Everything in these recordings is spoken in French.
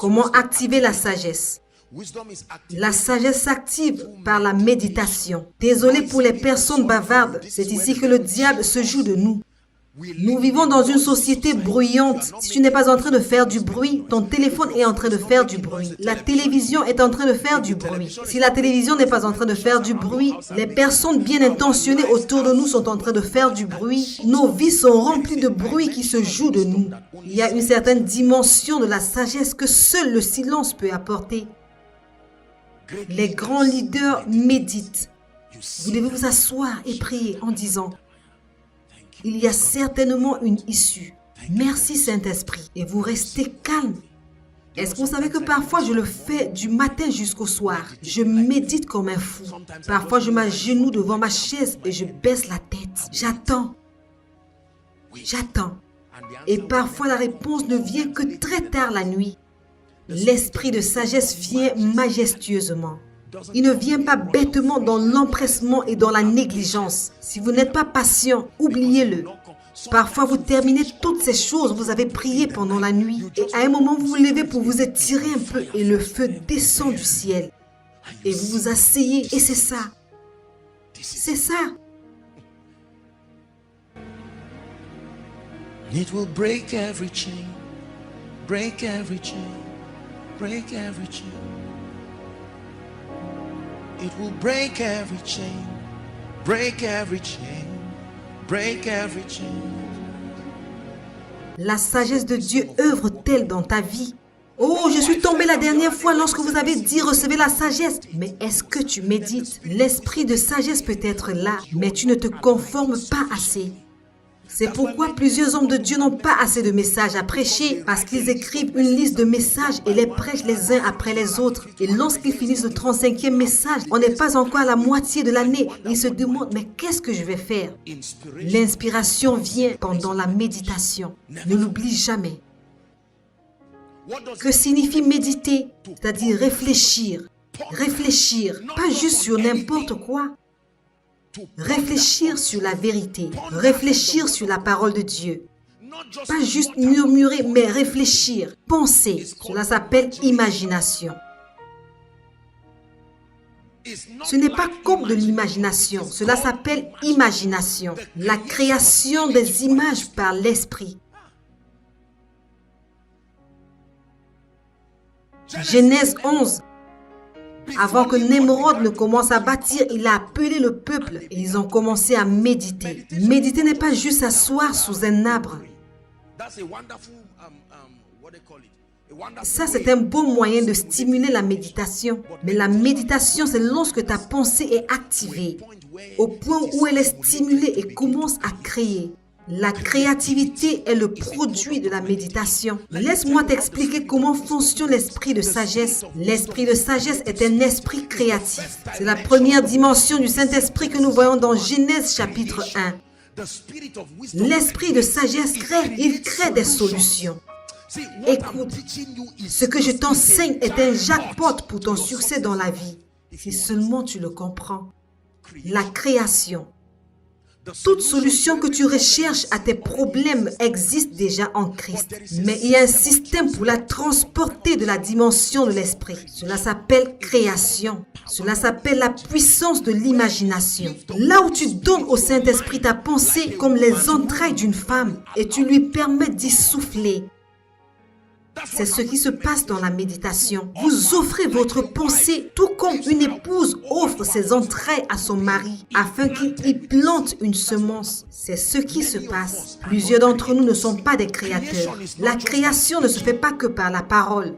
Comment activer la sagesse? La sagesse s'active par la méditation. Désolé pour les personnes bavardes, c'est ici que le diable se joue de nous. Nous vivons dans une société bruyante. Si tu n'es pas en train de faire du bruit, ton téléphone est en train de faire du bruit. La télévision est en train de faire du bruit. Si la télévision n'est pas en train de faire du bruit, les personnes bien intentionnées autour de nous sont en train de faire du bruit. Nos vies sont remplies de bruit qui se joue de nous. Il y a une certaine dimension de la sagesse que seul le silence peut apporter. Les grands leaders méditent. Vous devez vous asseoir et prier en disant: il y a certainement une issue. Merci Saint-Esprit. Et vous restez calme. Est-ce que vous savez que parfois je le fais du matin jusqu'au soir? Je médite comme un fou. Parfois je m'agenouille devant ma chaise et je baisse la tête. J'attends. J'attends. Et parfois la réponse ne vient que très tard la nuit. L'esprit de sagesse vient majestueusement. Il ne vient pas bêtement dans l'empressement et dans la négligence. Si vous n'êtes pas patient, oubliez-le. Parfois, vous terminez toutes ces choses, vous avez prié pendant la nuit. Et à un moment, vous vous levez pour vous étirer un peu et le feu descend du ciel. Et vous vous asseyez et c'est ça. C'est ça. It will break every chain, break every chain, break every chain. It will break every chain, break every chain, break every chain. La sagesse de Dieu œuvre-t-elle dans ta vie? Oh, je suis tombée la dernière fois lorsque vous avez dit recevez la sagesse. Mais est-ce que tu médites? L'esprit de sagesse peut être là, mais tu ne te conformes pas assez. C'est pourquoi plusieurs hommes de Dieu n'ont pas assez de messages à prêcher, parce qu'ils écrivent une liste de messages et les prêchent les uns après les autres. Et lorsqu'ils finissent le 35e message, on n'est pas encore à la moitié de l'année. Ils se demandent, mais qu'est-ce que je vais faire? L'inspiration vient pendant la méditation. Ne l'oublie jamais. Que signifie méditer? C'est-à-dire réfléchir. Réfléchir, pas juste sur n'importe quoi. Réfléchir sur la vérité, réfléchir sur la parole de Dieu. Pas juste murmurer, mais réfléchir, penser. Cela s'appelle imagination. Ce n'est pas comme de l'imagination, cela s'appelle imagination. La création des images par l'esprit. Genèse 11. Avant que Némrod ne commence à bâtir, il a appelé le peuple et ils ont commencé à méditer. Méditer n'est pas juste s'asseoir sous un arbre. Ça, c'est un bon moyen de stimuler la méditation. Mais la méditation, c'est lorsque ta pensée est activée, au point où elle est stimulée et commence à créer. La créativité est le produit de la méditation. Laisse-moi t'expliquer comment fonctionne l'esprit de sagesse. L'esprit de sagesse est un esprit créatif. C'est la première dimension du Saint-Esprit que nous voyons dans Genèse chapitre 1. L'esprit de sagesse crée, il crée des solutions. Écoute, ce que je t'enseigne est un jackpot pour ton succès dans la vie. Si seulement tu le comprends. La création. Toute solution que tu recherches à tes problèmes existe déjà en Christ. Mais il y a un système pour la transporter de la dimension de l'esprit. Cela s'appelle création. Cela s'appelle la puissance de l'imagination. Là où tu donnes au Saint-Esprit ta pensée comme les entrailles d'une femme et tu lui permets d'y souffler. C'est ce qui se passe dans la méditation. Vous offrez votre pensée tout comme une épouse offre ses entrailles à son mari afin qu'il y plante une semence. C'est ce qui se passe. Plusieurs d'entre nous ne sont pas des créateurs. La création ne se fait pas que par la parole.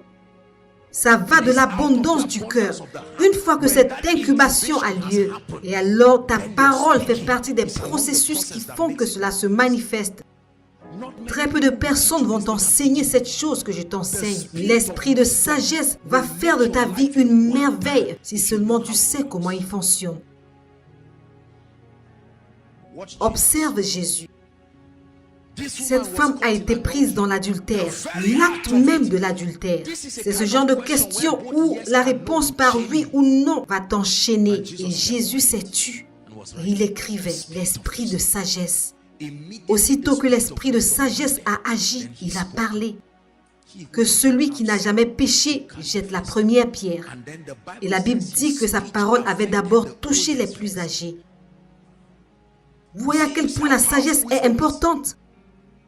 Ça va de l'abondance du cœur. Une fois que cette incubation a lieu, et alors ta parole fait partie des processus qui font que cela se manifeste. Très peu de personnes vont t'enseigner cette chose que je t'enseigne. L'esprit de sagesse va faire de ta vie une merveille si seulement tu sais comment il fonctionne. Observe Jésus. Cette femme a été prise dans l'adultère, l'acte même de l'adultère. C'est ce genre de question où la réponse par oui ou non va t'enchaîner. Et Jésus s'est tu. Il écrivait l'esprit de sagesse. Aussitôt que l'esprit de sagesse a agi, il a parlé. que celui qui n'a jamais péché jette la première pierre. Et la Bible dit que sa parole avait d'abord touché les plus âgés. Vous voyez à quel point la sagesse est importante.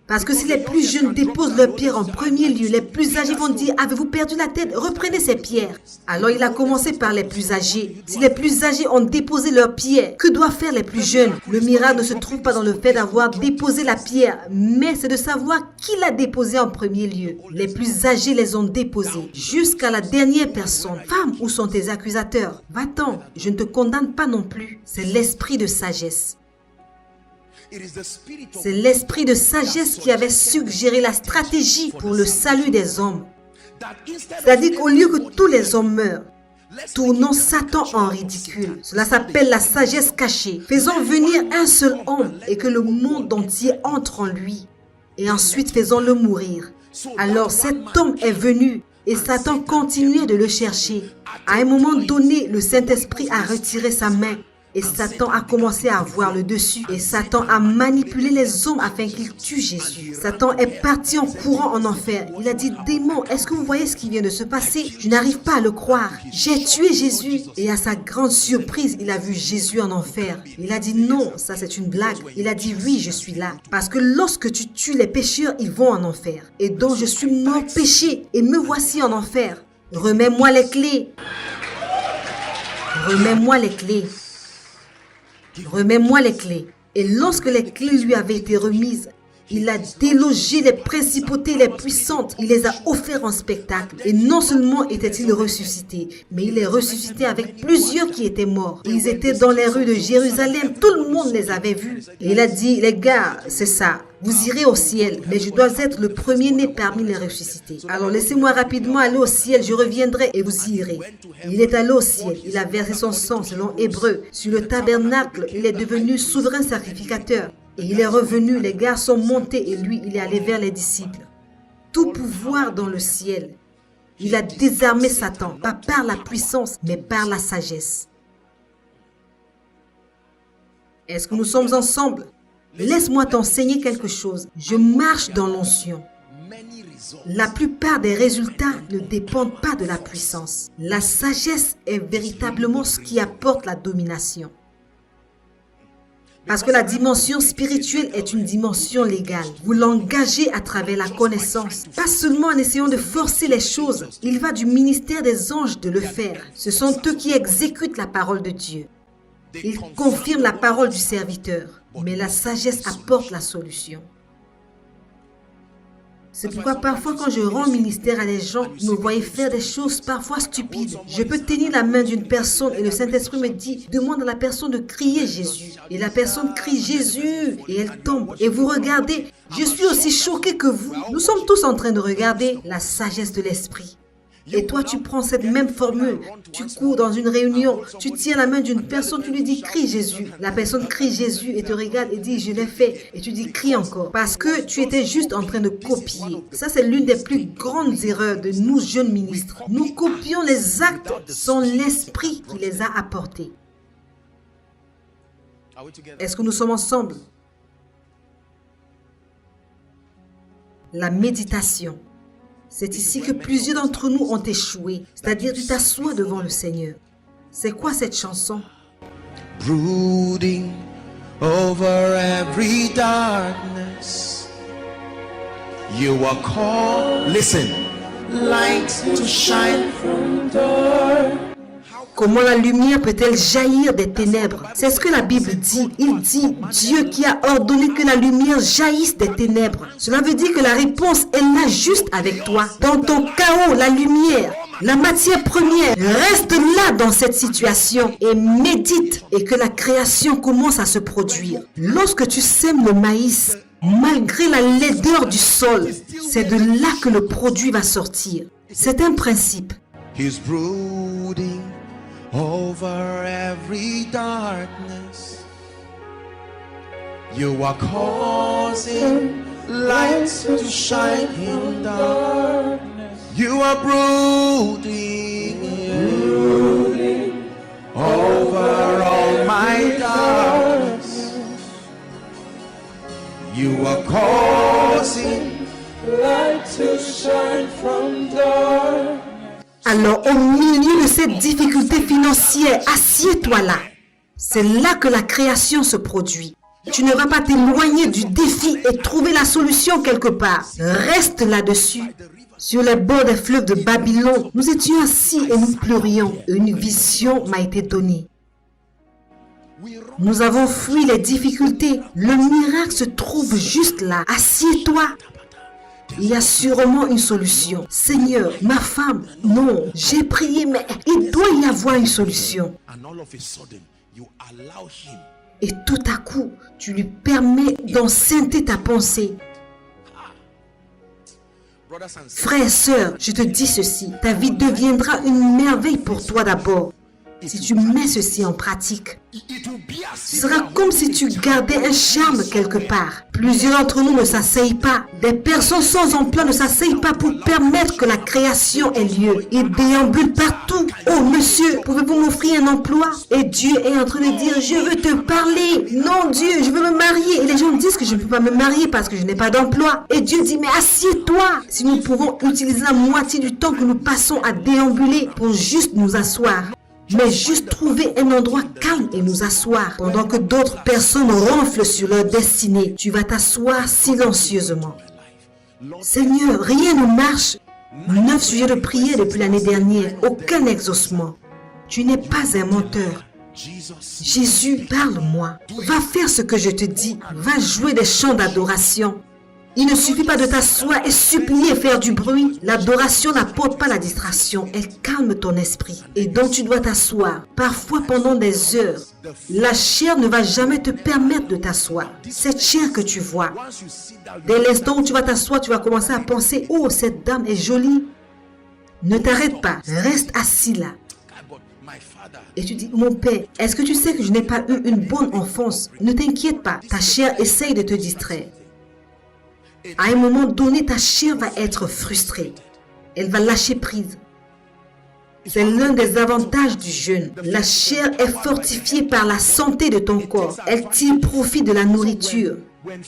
Parce que si les plus jeunes déposent leurs pierres en premier lieu, les plus âgés vont dire « Avez-vous perdu la tête? Reprenez ces pierres. » Alors il a commencé par les plus âgés. Si les plus âgés ont déposé leurs pierres, que doivent faire les plus jeunes? Le miracle ne se trouve pas dans le fait d'avoir déposé la pierre, mais c'est de savoir qui l'a déposée en premier lieu. Les plus âgés les ont déposées, jusqu'à la dernière personne. Femme, où sont tes accusateurs? Va-t'en, je ne te condamne pas non plus. C'est l'esprit de sagesse. C'est l'esprit de sagesse qui avait suggéré la stratégie pour le salut des hommes. C'est-à-dire qu'au lieu que tous les hommes meurent, tournons Satan en ridicule. Cela s'appelle la sagesse cachée. Faisons venir un seul homme et que le monde entier entre en lui. Et ensuite faisons-le mourir. Alors cet homme est venu et Satan continuait de le chercher. À un moment donné, le Saint-Esprit a retiré sa main. Et Satan a commencé à avoir le dessus. Et Satan a manipulé les hommes afin qu'ils tuent Jésus. Satan est parti en courant en enfer. Il a dit, démon, est-ce que vous voyez ce qui vient de se passer? Je n'arrive pas à le croire. J'ai tué Jésus. Et à sa grande surprise, il a vu Jésus en enfer. Il a dit, non, ça c'est une blague. Il a dit, oui, je suis là. Parce que lorsque tu tues les pécheurs, ils vont en enfer. Et donc je suis mort péché. Et me voici en enfer. Remets-moi les clés. Remets-moi les clés. Remets-moi les clés. Et lorsque les clés lui avaient été remises, il a délogé les principautés les puissantes. Il les a offerts en spectacle. Et non seulement était-il ressuscité, mais il est ressuscité avec plusieurs qui étaient morts. Ils étaient dans les rues de Jérusalem. Tout le monde les avait vus. Et il a dit, les gars, c'est ça. Vous irez au ciel, mais je dois être le premier-né parmi les ressuscités. Alors laissez-moi rapidement aller au ciel, je reviendrai et vous y irez. Il est allé au ciel, il a versé son sang selon Hébreu. Sur le tabernacle, il est devenu souverain sacrificateur. Et il est revenu, les gars sont montés et lui, il est allé vers les disciples. Tout pouvoir dans le ciel. Il a désarmé Satan, pas par la puissance, mais par la sagesse. Est-ce que nous sommes ensemble? Laisse-moi t'enseigner quelque chose. Je marche dans l'onction. La plupart des résultats ne dépendent pas de la puissance. La sagesse est véritablement ce qui apporte la domination. Parce que la dimension spirituelle est une dimension légale. Vous l'engagez à travers la connaissance. Pas seulement en essayant de forcer les choses. Il va du ministère des anges de le faire. Ce sont eux qui exécutent la parole de Dieu. Ils confirment la parole du serviteur. Mais la sagesse apporte la solution. C'est pourquoi parfois quand je rends ministère à des gens, vous me voyez faire des choses parfois stupides. Je peux tenir la main d'une personne et le Saint-Esprit me dit, demande à la personne de crier Jésus. Et la personne crie Jésus et elle tombe. Et vous regardez, je suis aussi choqué que vous. Nous sommes tous en train de regarder la sagesse de l'Esprit. Et toi, tu prends cette même formule, tu cours dans une réunion, tu tiens la main d'une personne, tu lui dis « Crie Jésus ». La personne crie Jésus et te regarde et dit « Je l'ai fait ». Et tu dis « Crie encore ». Parce que tu étais juste en train de copier. Ça, c'est l'une des plus grandes erreurs de nous jeunes ministres. Nous copions les actes sans l'esprit qui les a apportés. Est-ce que nous sommes ensemble? La méditation. C'est ici que plusieurs d'entre nous ont échoué. C'est-à-dire, tu t'assois devant le Seigneur. C'est quoi cette chanson? Brooding over every darkness, you are called, listen, light to shine from dark. Comment la lumière peut-elle jaillir des ténèbres? C'est ce que la Bible dit. Il dit, Dieu qui a ordonné que la lumière jaillisse des ténèbres. Cela veut dire que la réponse est là juste avec toi. Dans ton chaos, la lumière, la matière première, reste là dans cette situation et médite et que la création commence à se produire. Lorsque tu sèmes le maïs, malgré la laideur du sol, c'est de là que le produit va sortir. C'est un principe. He's brooding over every darkness. You are causing lights to shine in darkness. You are brooding over all my darkness. You are causing light to shine. shine from dark. Alors, au milieu de cette difficulté financière, assieds-toi là. C'est là que la création se produit. Tu ne vas pas t'éloigner du défi et trouver la solution quelque part. Reste là-dessus. Sur les bords des fleuves de Babylone, nous étions assis et nous pleurions. Une vision m'a été donnée. Nous avons fui les difficultés. Le miracle se trouve juste là. Assieds-toi. Il y a sûrement une solution. Seigneur, ma femme, non, j'ai prié, mais il doit y avoir une solution. Et tout à coup, tu lui permets d'enceinte ta pensée. Frère et sœur, je te dis ceci, ta vie deviendra une merveille pour toi d'abord. Si tu mets ceci en pratique, ce sera comme si tu gardais un charme quelque part. Plusieurs d'entre nous ne s'asseyent pas. Des personnes sans emploi ne s'asseyent pas pour permettre que la création ait lieu. Ils déambulent partout. Oh monsieur, pouvez-vous m'offrir un emploi? Et Dieu est en train de dire, je veux te parler. Non Dieu, je veux me marier. Et les gens disent que je ne peux pas me marier parce que je n'ai pas d'emploi. Et Dieu dit, mais assieds-toi. Si nous pouvons utiliser la moitié du temps que nous passons à déambuler pour juste nous asseoir. Mais juste trouver un endroit calme et nous asseoir. Pendant que d'autres personnes ronflent sur leur destinée, tu vas t'asseoir silencieusement. Seigneur, rien ne marche. 9 sujets de prière depuis l'année dernière, aucun exaucement. Tu n'es pas un menteur. Jésus, parle-moi. Va faire ce que je te dis. Va jouer des chants d'adoration. Il ne suffit pas de t'asseoir et supplier et faire du bruit. L'adoration n'apporte pas la distraction. Elle calme ton esprit. Et donc tu dois t'asseoir. Parfois pendant des heures. La chair ne va jamais te permettre de t'asseoir. Cette chair que tu vois. Dès l'instant où tu vas t'asseoir, tu vas commencer à penser, oh, cette dame est jolie. Ne t'arrête pas. Reste assis là. Et tu dis, mon père, est-ce que tu sais que je n'ai pas eu une bonne enfance? Ne t'inquiète pas. Ta chair essaye de te distraire. À un moment donné, ta chair va être frustrée. Elle va lâcher prise. C'est l'un des avantages du jeûne. La chair est fortifiée par la santé de ton corps. Elle tire profit de la nourriture.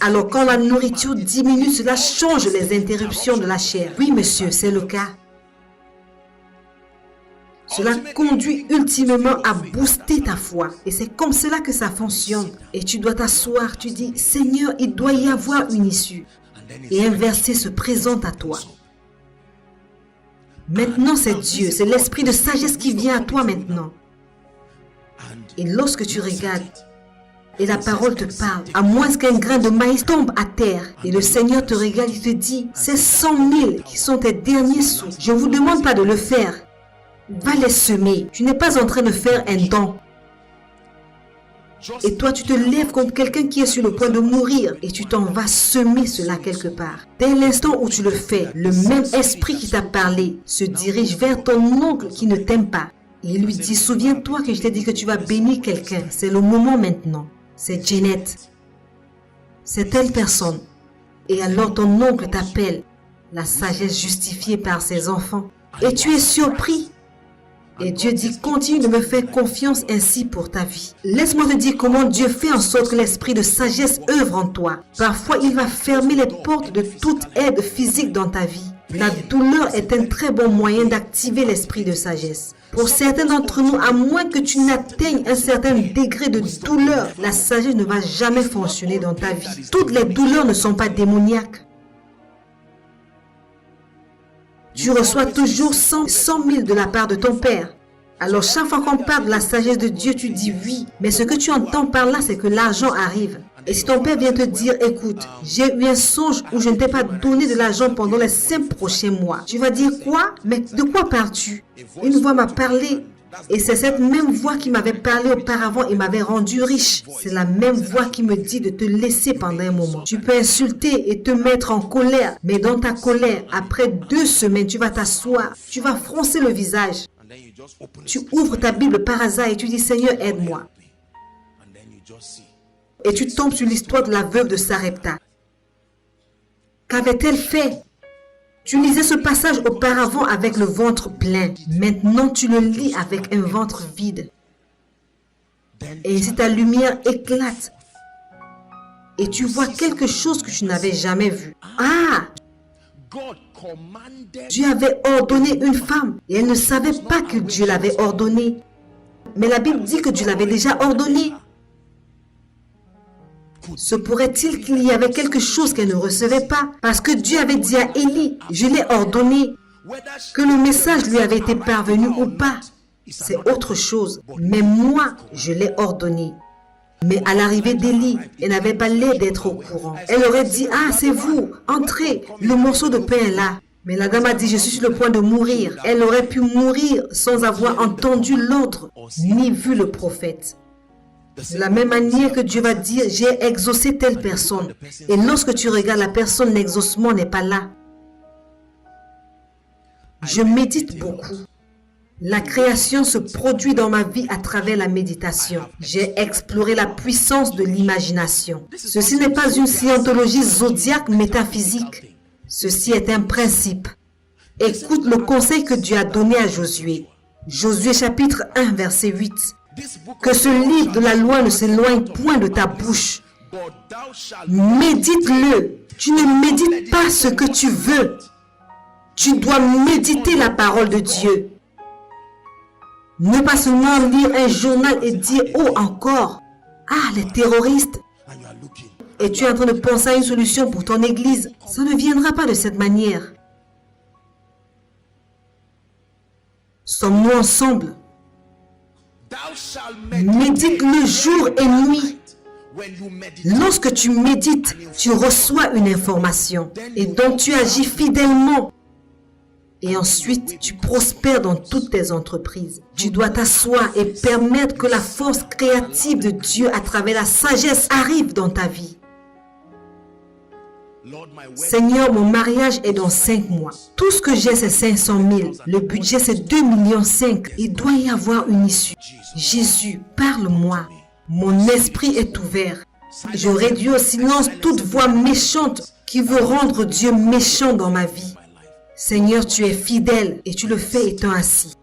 Alors quand la nourriture diminue, cela change les interruptions de la chair. Oui, monsieur, c'est le cas. Cela conduit ultimement à booster ta foi. Et c'est comme cela que ça fonctionne. Et tu dois t'asseoir, tu dis, Seigneur, il doit y avoir une issue. Et un verset se présente à toi. Maintenant, c'est Dieu, c'est l'esprit de sagesse qui vient à toi maintenant. Et lorsque tu regardes, et la parole te parle, à moins qu'un grain de maïs tombe à terre, et le Seigneur te regarde, il te dit, c'est 100 000 qui sont tes derniers sous. Je ne vous demande pas de le faire. Va les semer. Tu n'es pas en train de faire un don. Et toi, tu te lèves comme quelqu'un qui est sur le point de mourir et tu t'en vas semer cela quelque part. Dès l'instant où tu le fais, le même esprit qui t'a parlé se dirige vers ton oncle qui ne t'aime pas. Et il lui dit, souviens-toi que je t'ai dit que tu vas bénir quelqu'un. C'est le moment maintenant. C'est Janet. C'est telle personne. Et alors ton oncle t'appelle. La sagesse justifiée par ses enfants. Et tu es surpris. Et Dieu dit, continue de me faire confiance ainsi pour ta vie. Laisse-moi te dire comment Dieu fait en sorte que l'esprit de sagesse œuvre en toi. Parfois, il va fermer les portes de toute aide physique dans ta vie. La douleur est un très bon moyen d'activer l'esprit de sagesse. Pour certains d'entre nous, à moins que tu n'atteignes un certain degré de douleur, la sagesse ne va jamais fonctionner dans ta vie. Toutes les douleurs ne sont pas démoniaques. Tu reçois toujours 100 000 de la part de ton Père. Alors chaque fois qu'on parle de la sagesse de Dieu, tu dis oui. Mais ce que tu entends par là, c'est que l'argent arrive. Et si ton Père vient te dire, écoute, j'ai eu un songe où je ne t'ai pas donné de l'argent pendant les 5 prochains mois. Tu vas dire quoi? Mais de quoi parles-tu? Une voix m'a parlé. Et c'est cette même voix qui m'avait parlé auparavant et m'avait rendu riche. C'est la même voix qui me dit de te laisser pendant un moment. Tu peux insulter et te mettre en colère. Mais dans ta colère, après 2 semaines, tu vas t'asseoir. Tu vas froncer le visage. Tu ouvres ta Bible par hasard et tu dis, Seigneur, aide-moi. Et tu tombes sur l'histoire de la veuve de Sarepta. Qu'avait-elle fait? Tu lisais ce passage auparavant avec le ventre plein. Maintenant, tu le lis avec un ventre vide. Et ainsi ta lumière éclate. Et tu vois quelque chose que tu n'avais jamais vu. Ah! Dieu avait ordonné une femme et elle ne savait pas que Dieu l'avait ordonné. Mais la Bible dit que Dieu l'avait déjà ordonné. Se pourrait-il qu'il y avait quelque chose qu'elle ne recevait pas? Parce que Dieu avait dit à Élie, je l'ai ordonné. Que le message lui avait été parvenu ou pas, c'est autre chose. Mais moi, je l'ai ordonné. Mais à l'arrivée d'Élie, elle n'avait pas l'air d'être au courant. Elle aurait dit, ah, c'est vous, entrez, le morceau de pain est là. Mais la dame a dit, je suis sur le point de mourir. Elle aurait pu mourir sans avoir entendu l'ordre, ni vu le prophète. De la même manière que Dieu va dire, j'ai exaucé telle personne. Et lorsque tu regardes la personne, l'exaucement n'est pas là. Je médite beaucoup. La création se produit dans ma vie à travers la méditation. J'ai exploré la puissance de l'imagination. Ceci n'est pas une scientologie zodiaque métaphysique. Ceci est un principe. Écoute le conseil que Dieu a donné à Josué. Josué chapitre 1 verset 8. Que ce livre de la loi ne s'éloigne point de ta bouche. Médite-le. Tu ne médites pas ce que tu veux. Tu dois méditer la parole de Dieu. Ne pas seulement lire un journal et dire « Oh, encore !» Ah, les terroristes. Et tu es en train de penser à une solution pour ton église. Ça ne viendra pas de cette manière. Sommes-nous ensemble? Médite le jour et nuit. Lorsque tu médites, tu reçois une information. Et donc tu agis fidèlement. Et ensuite, tu prospères dans toutes tes entreprises. Tu dois t'asseoir et permettre que la force créative de Dieu à travers la sagesse arrive dans ta vie. Seigneur, mon mariage est dans 5 mois. Tout ce que j'ai, c'est 500 000. Le budget, c'est 2,5 millions. Il doit y avoir une issue. Jésus, parle-moi. Mon esprit est ouvert. Je réduis au silence toute voix méchante qui veut rendre Dieu méchant dans ma vie. Seigneur, tu es fidèle et tu le fais étant assis.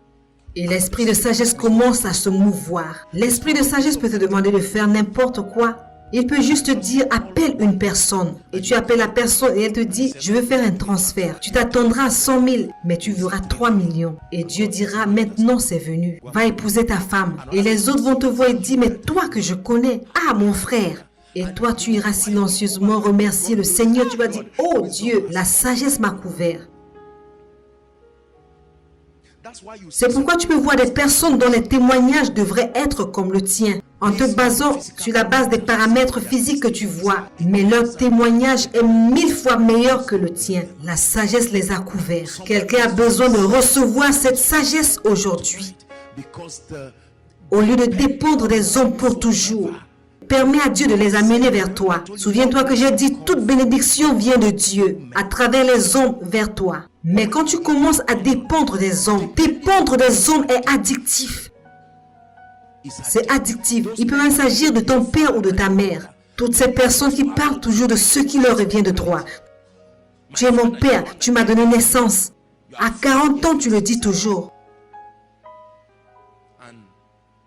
Et l'esprit de sagesse commence à se mouvoir. L'esprit de sagesse peut te demander de faire n'importe quoi. Il peut juste te dire, appelle une personne. Et tu appelles la personne et elle te dit, je veux faire un transfert. Tu t'attendras à 100 000, mais tu verras 3 millions. Et Dieu dira, maintenant c'est venu. Va épouser ta femme. Et les autres vont te voir et dire, mais toi que je connais. Ah, mon frère. Et toi, tu iras silencieusement remercier le Seigneur. Tu vas dire, oh Dieu, la sagesse m'a couvert. C'est pourquoi tu peux voir des personnes dont les témoignages devraient être comme le tien, en te basant sur la base des paramètres physiques que tu vois. Mais leur témoignage est 1000 fois meilleur que le tien. La sagesse les a couverts. Quelqu'un a besoin de recevoir cette sagesse aujourd'hui. Au lieu de dépendre des hommes pour toujours, permets à Dieu de les amener vers toi. Souviens-toi que j'ai dit, toute bénédiction vient de Dieu, à travers les hommes vers toi. Mais quand tu commences à dépendre des hommes est addictif. C'est addictif. Il peut même s'agir de ton père ou de ta mère. Toutes ces personnes qui parlent toujours de ce qui leur revient de droit. Tu es mon père, tu m'as donné naissance. À 40 ans, tu le dis toujours.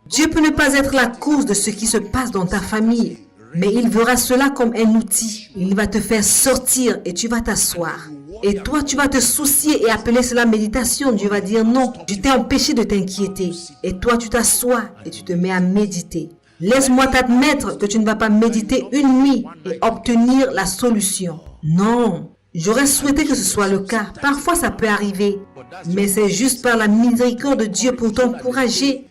Dieu peut ne pas être la cause de ce qui se passe dans ta famille, mais il verra cela comme un outil. Il va te faire sortir et tu vas t'asseoir. Et toi, tu vas te soucier et appeler cela méditation. Dieu va dire non, je t'ai empêché de t'inquiéter. Et toi, tu t'assois et tu te mets à méditer. Laisse-moi t'admettre que tu ne vas pas méditer une nuit et obtenir la solution. Non, j'aurais souhaité que ce soit le cas. Parfois, ça peut arriver. Mais c'est juste par la miséricorde de Dieu pour t'encourager.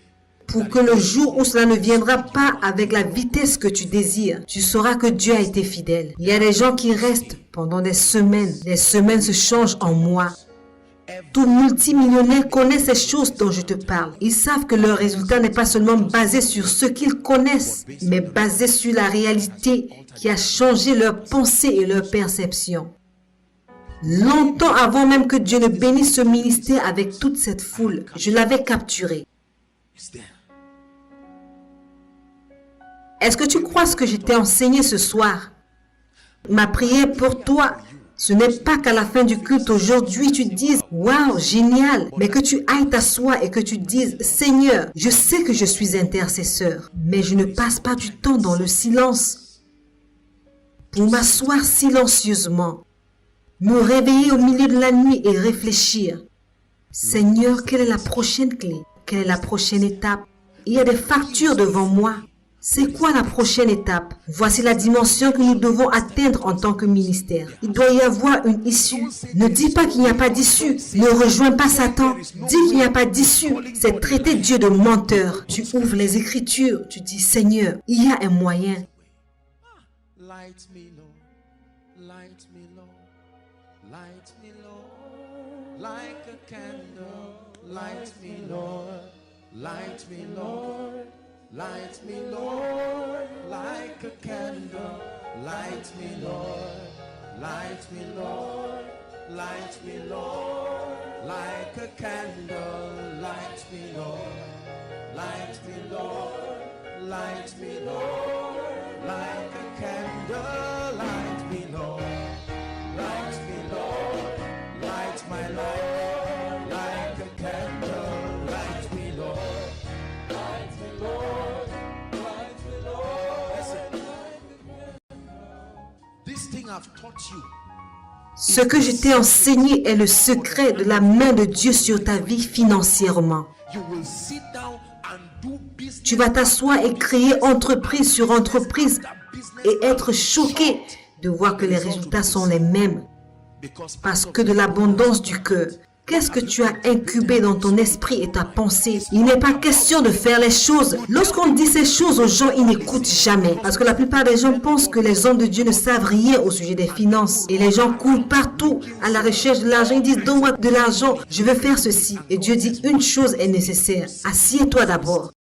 Pour que le jour où cela ne viendra pas avec la vitesse que tu désires, tu sauras que Dieu a été fidèle. Il y a des gens qui restent pendant des semaines. Les semaines se changent en mois. Tout multimillionnaire connaît ces choses dont je te parle. Ils savent que leur résultat n'est pas seulement basé sur ce qu'ils connaissent, mais basé sur la réalité qui a changé leurs pensées et leurs perceptions. Longtemps avant même que Dieu ne bénisse ce ministère avec toute cette foule, je l'avais capturé. Est-ce que tu crois ce que je t'ai enseigné ce soir? Ma prière pour toi, ce n'est pas qu'à la fin du culte aujourd'hui, tu dises « Waouh, génial !» mais que tu ailles t'asseoir et que tu dises « Seigneur, je sais que je suis intercesseur, mais je ne passe pas du temps dans le silence. Pour m'asseoir silencieusement, Me réveiller au milieu de la nuit et réfléchir. Seigneur, quelle est la prochaine clé? Quelle est la prochaine étape? Il y a des factures devant moi. C'est quoi la prochaine étape? Voici la dimension que nous devons atteindre en tant que ministère. Il doit y avoir une issue. Ne dis pas qu'il n'y a pas d'issue. Ne rejoins pas Satan. Dis qu'il n'y a pas d'issue. C'est traiter Dieu de menteur. Tu ouvres les Écritures. Tu dis, Seigneur, il y a un moyen. Light me, Lord. Light me, Lord. Light me, Lord. Like a candle. Light me, Lord. Light me, Lord. Light me, Lord, like a candle. Light me, Lord. Light me, Lord. Light me, Lord, like a candle. Light me, Lord. Light me, Lord. Light me, Lord, like a candle. Light me, Lord. Light me, Lord. Light my life like a candle. Light me, Lord. Ce que je t'ai enseigné est le secret de la main de Dieu sur ta vie financièrement. Tu vas t'asseoir et créer entreprise sur entreprise et être choqué de voir que les résultats sont les mêmes. Parce que de l'abondance du cœur, qu'est-ce que tu as incubé dans ton esprit et ta pensée? Il n'est pas question de faire les choses. Lorsqu'on dit ces choses aux gens, ils n'écoutent jamais. Parce que la plupart des gens pensent que les hommes de Dieu ne savent rien au sujet des finances. Et les gens courent partout à la recherche de l'argent. Ils disent, donne-moi de l'argent, je veux faire ceci. Et Dieu dit, une chose est nécessaire. Assieds-toi d'abord.